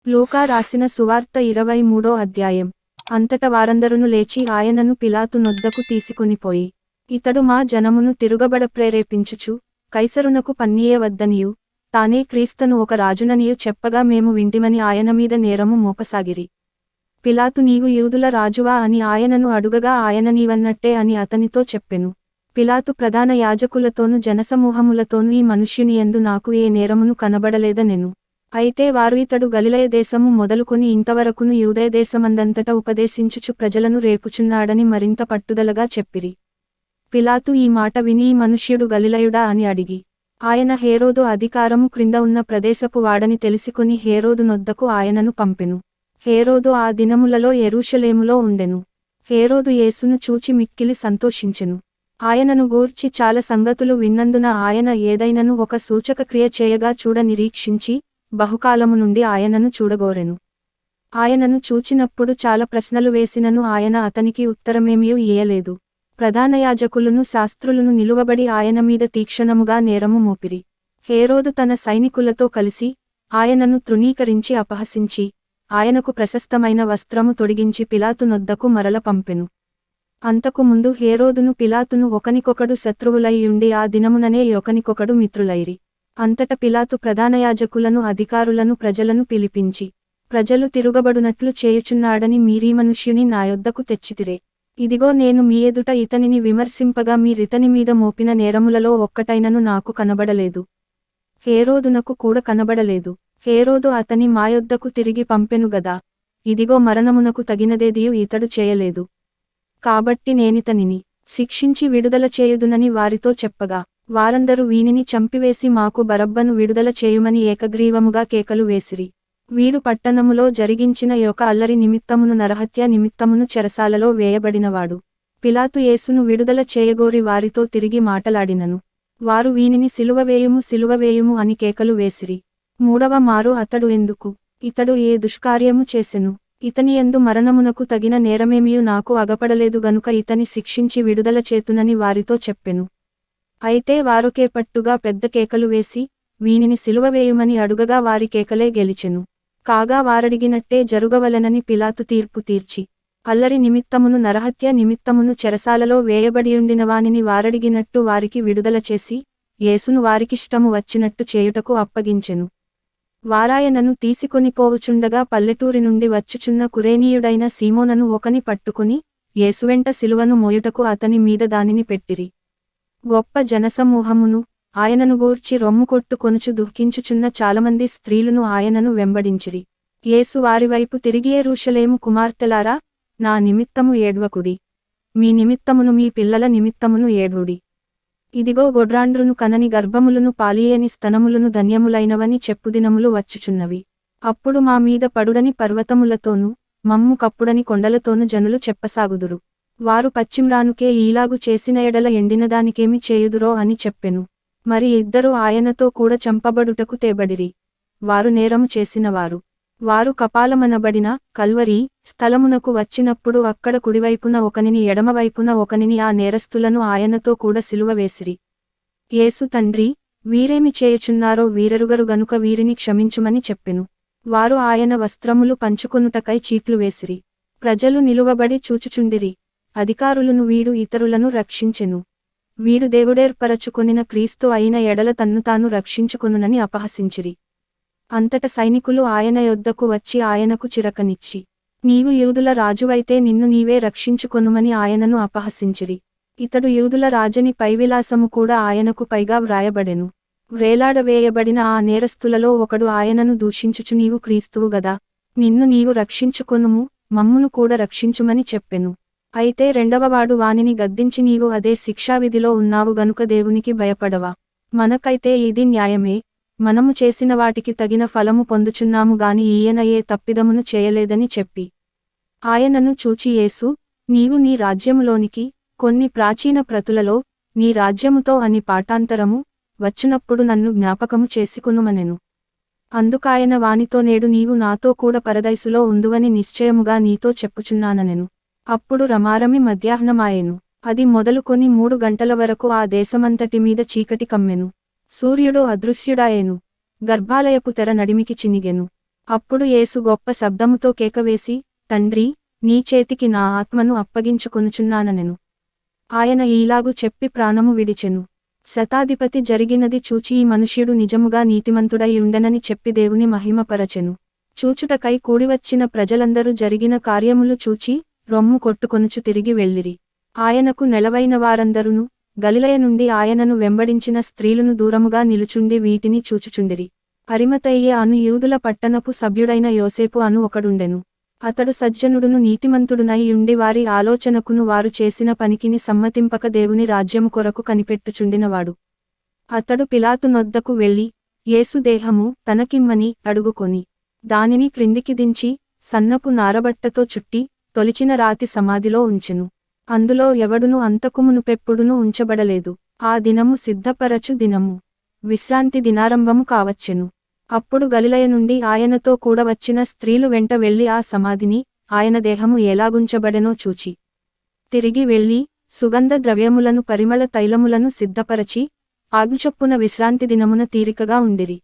లూకా రాసిన సువార్త 23వ అధ్యాయం. అంతట వారందరును లేచి ఆయనను పిలాతు నొద్దకు తీసుకొనిపోయి, ఇతడు మా జనమును తిరుగబడ ప్రేరేపించుచు, కైసరునకు పన్నీయవద్దనియు, తానే క్రీస్తును ఒక రాజుననియు చెప్పగా మేము వింటిమని ఆయన మీద నేరము మోపసాగిరి. పిలాతు నీవు యూదుల రాజువా అని ఆయనను అడుగగా ఆయన నీవన్నట్టే అని అతనితో చెప్పెను. పిలాతు ప్రధాన యాజకులతోను జనసమూహములతోను ఈ మనుష్యుని యందు నాకు ఏ నేరమును కనబడలేదనెను. అయితే వారు ఇతడు గలిలయ దేశము మొదలుకొని ఇంతవరకును యూదయ దేశమందంతటా ఉపదేశించుచు ప్రజలను రేపుచున్నాడని మరింత పట్టుదలగా చెప్పిరి. పిలాతు ఈ మాట విని ఈ మనుష్యుడు గలిలయుడా అని అడిగి, ఆయన హేరోదు అధికారము క్రింద ఉన్న ప్రదేశపు వాడని తెలిసికొని హేరోదు నొద్దకు ఆయనను పంపెను. హేరోదు ఆ దినములలో యెరూషలేములో ఉండెను. హేరోదు యేసును చూచి మిక్కిలి సంతోషించెను. ఆయనను గూర్చి చాలా సంగతులు విన్నందున ఆయన ఏదైనను ఒక సూచక క్రియ చేయగా చూడ నిరీక్షించి, బహుకాలము నుండి ఆయనను చూడగోరెను. ఆయనను చూచినప్పుడు చాలా ప్రశ్నలు వేసినను ఆయన అతనికి ఉత్తరమేమియూ ఇయ్యలేదు. ప్రధాన యాజకులును శాస్త్రులను నిలువబడి ఆయన మీద తీక్షణముగా నేరము మోపిరి. హేరోదు తన సైనికులతో కలిసి ఆయనను తృణీకరించి అపహసించి, ఆయనకు ప్రశస్తమైన వస్త్రము తొడిగించి పిలాతు నొద్దకు మరల పంపెను. అంతకు ముందు హేరోదును పిలాతును ఒకనికొకడు శత్రువులై ఉండి ఆ దినముననే ఒకనికొకడు మిత్రులైరి. అంతట పిలాతు ప్రధాన యాజకులను అధికారులను ప్రజలను పిలిపించి, ప్రజలు తిరుగబడునట్లు చేయుచున్నాడని మీరీ మనుష్యుని నా యొద్దకు తెచ్చితిరే. ఇదిగో నేను మీ ఎదుట ఇతనిని విమర్శింపగా మీరితని మీద మోపిన నేరములలో ఒక్కటైనను నాకు కనబడలేదు. హేరోదునకు కూడా కనబడలేదు. హేరోదు అతని మా యొద్దకు తిరిగి పంపెను గదా. ఇదిగో మరణమునకు తగినదేదియు ఇతడు చేయలేదు. కాబట్టి నేనితనిని శిక్షించి విడుదల చేయుదునని వారితో చెప్పగా, వారందరూ వీనిని చంపివేసి మాకు బరబ్బను విడుదల చేయుమని ఏకగ్రీవముగా కేకలు వేసిరి. వీడు పట్టణములో జరిగించిన యొక్క అల్లరి నిమిత్తమును నరహత్య నిమిత్తమును చెరసాలలో వేయబడినవాడు. పిలాతు యేసును విడుదల చేయగోరి వారితో తిరిగి మాటలాడినను. వారు వీనిని సిలువవేయుము సిలువవేయుము అని కేకలు వేసిరి. మూడవ మారు అతడు ఎందుకు, ఇతడు ఏ దుష్కార్యము చేసెను, ఇతని యందు మరణమునకు తగిన నేరమేమియు నాకు అగపడలేదు గనుక ఇతని శిక్షించి విడుదల చేతునని వారితో చెప్పెను. అయితే వారు కేపట్టుగా పెద్ద కేకలు వేసి, వీనిని సిలువవేయుమని అడుగగా వారి కేకలే గెలిచెను. కాగా వారడిగినట్టే జరుగవలెనని పిలాతు తీర్పు తీర్చి, అల్లరి నిమిత్తమును నరహత్య నిమిత్తమును చెరసాలలో వేయబడియుండిన వానిని వారడిగినట్టు వారికి విడుదల చేసి, యేసును వారికిష్టము వచ్చినట్టు చేయుటకు అప్పగించెను. వారాయనను తీసుకొని పోవుచుండగా పల్లెటూరి నుండి వచ్చుచున్న కురేనీయుడైన సీమోనను ఒకని పట్టుకుని, యేసువెంట సిలువను మోయుటకు అతని మీద దానిని పెట్టిరి. గొప్ప జనసమూహమును, ఆయనను గూర్చి రొమ్ము కొట్టుకొనుచు దుఃఖించుచున్న చాలామంది స్త్రీలును ఆయనను వెంబడించిరి. యేసు వారివైపు తిరిగి యెరూషలేము కుమార్తెలారా, నా నిమిత్తము ఏడ్వకుడి. మీ నిమిత్తమును మీ పిల్లల నిమిత్తమును ఏడ్వుడి. ఇదిగో గొడ్రాండ్రును కనని గర్భములను పాలియేని స్తనములను ధన్యములైనవని చెప్పుదినములు వచ్చుచున్నవి. అప్పుడు మా మీద పడుడని పర్వతములతోనూ, మమ్ము కప్పుడని కొండలతోనూ జనులు చెప్పసాగుదురు. వారు పచ్చిమ్రానుకే ఈలాగు చేసిన ఎడల ఎండినదానికేమి చేయుదురో అని చెప్పెను. మరి ఇద్దరు ఆయనతో కూడా చంపబడుటకు తేబడిరి. వారు నేరము చేసినవారు. వారు కపాలమనబడిన కల్వరీ స్థలమునకు వచ్చినప్పుడు అక్కడ కుడివైపున ఒకనిని ఎడమవైపున ఒకనిని ఆ నేరస్తులను ఆయనతో కూడా సిలువ వేసిరి. యేసు తండ్రి, వీరేమి చేయుచున్నారో వీరెరుగరు గనుక వీరిని క్షమించుమని చెప్పెను. వారు ఆయన వస్త్రములు పంచుకొనుటకై చీట్లు వేసిరి. ప్రజలు నిలువబడి చూచుచుండిరి. అధికారులను వీడు ఇతరులను రక్షించెను. వీడు దేవుడేర్పరచుకొనిన క్రీస్తు అయిన ఎడల తన్ను తాను రక్షించుకొనునని అపహసించిరి. అంతట సైనికులు ఆయన యొద్దకు వచ్చి ఆయనకు చిరకనిచ్చి, నీవు యూదుల రాజువైతే నిన్ను నీవే రక్షించుకొనుమని ఆయనను అపహసించిరి. ఇతడు యూదుల రాజని పైవిలాసము కూడా ఆయనకు పైగా వ్రాయబడెను. వ్రేలాడవేయబడిన ఆ నేరస్తులలో ఒకడు ఆయనను దూషించుచు నీవు క్రీస్తువు గదా, నిన్ను నీవు రక్షించుకొనుము, మమ్మును కూడా రక్షించుమని చెప్పెను. అయితే రెండవవాడు వానిని గద్దించి నీవు అదే శిక్షావిధిలో ఉన్నావు గనుక దేవునికి భయపడవా, మనకైతే ఇది న్యాయమే, మనము చేసిన వాటికి తగిన ఫలము పొందుచున్నాము గాని ఈయన ఏ తప్పిదమును చేయలేదని చెప్పి, ఆయనను చూచి యేసు, నీవు నీ రాజ్యములోనికి కొన్ని ప్రాచీన ప్రతులలో నీ రాజ్యముతో అని పాఠాంతరము వచ్చునప్పుడు నన్ను జ్ఞాపకము చేసుకొనుమనెను. అందుకాయన వానితో నేడు నీవు నాతో కూడా పరదైసులో ఉందువని నిశ్చయముగా నీతో చెప్పుచున్నాననెను. అప్పుడు రమారమి మధ్యాహ్నమాయెను. అది మొదలుకొని 3 గంటల వరకు ఆ దేశమంతటి మీద చీకటి కమ్మెను. సూర్యుడు అదృశ్యుడాయెను. గర్భాలయపు తెర నడిమికి చినిగెను. అప్పుడు యేసు గొప్ప శబ్దముతో కేకవేసి, తండ్రి, నీ చేతికి నా ఆత్మను అప్పగించుకొనుచున్నాననెను. ఆయన ఈలాగు చెప్పి ప్రాణము విడిచెను. శతాధిపతి జరిగినది చూచి ఈ మనుష్యుడు నిజముగా నీతిమంతుడై ఉండెనని చెప్పి దేవుని మహిమపరచెను. చూచుటకై కూడివచ్చిన ప్రజలందరూ జరిగిన కార్యములు చూచి రొమ్ము కొట్టుకొనుచు తిరిగి వెళ్ళిరి. ఆయనకు నెలవైన వారందరును, గలిలయ నుండి ఆయనను వెంబడించిన స్త్రీలును దూరముగా నిలుచుండి వీటిని చూచుచుండిరి. అరిమతయి అను యూదుల పట్టణపు సభ్యుడైన యోసేపు అను ఒకడుండెను. అతడు సజ్జనుడును నీతిమంతుడునై ఉండి వారి ఆలోచనకును వారు చేసిన పనికిని సమ్మతింపక దేవుని రాజ్యము కొరకు కనిపెట్టుచుండినవాడు. అతడు పిలాతు నొద్దకు వెళ్ళి, యేసు దేహము తనకిమ్మని అడుగుకొని, దానిని క్రిందికి దించి, సన్నపు నారబట్టతో చుట్టి, తొలిచిన రాతి సమాధిలో ఉంచెను. అందులో ఎవడును అంతకు మునుపెప్పుడును ఉంచబడలేదు. ఆ దినము సిద్ధపరచు దినము, విశ్రాంతి దినారంభము కావచ్చెను. అప్పుడు గలిలయ నుండి ఆయనతో కూడా వచ్చిన స్త్రీలు వెంట వెళ్లి ఆ సమాధిని, ఆయన దేహము ఎలాగుంచబడెనో చూచి, తిరిగి వెళ్ళి, సుగంధ ద్రవ్యములను పరిమళ తైలములను సిద్ధపరచి, ఆజ్ఞచొప్పున విశ్రాంతి దినమున తీరికగా ఉండిరి.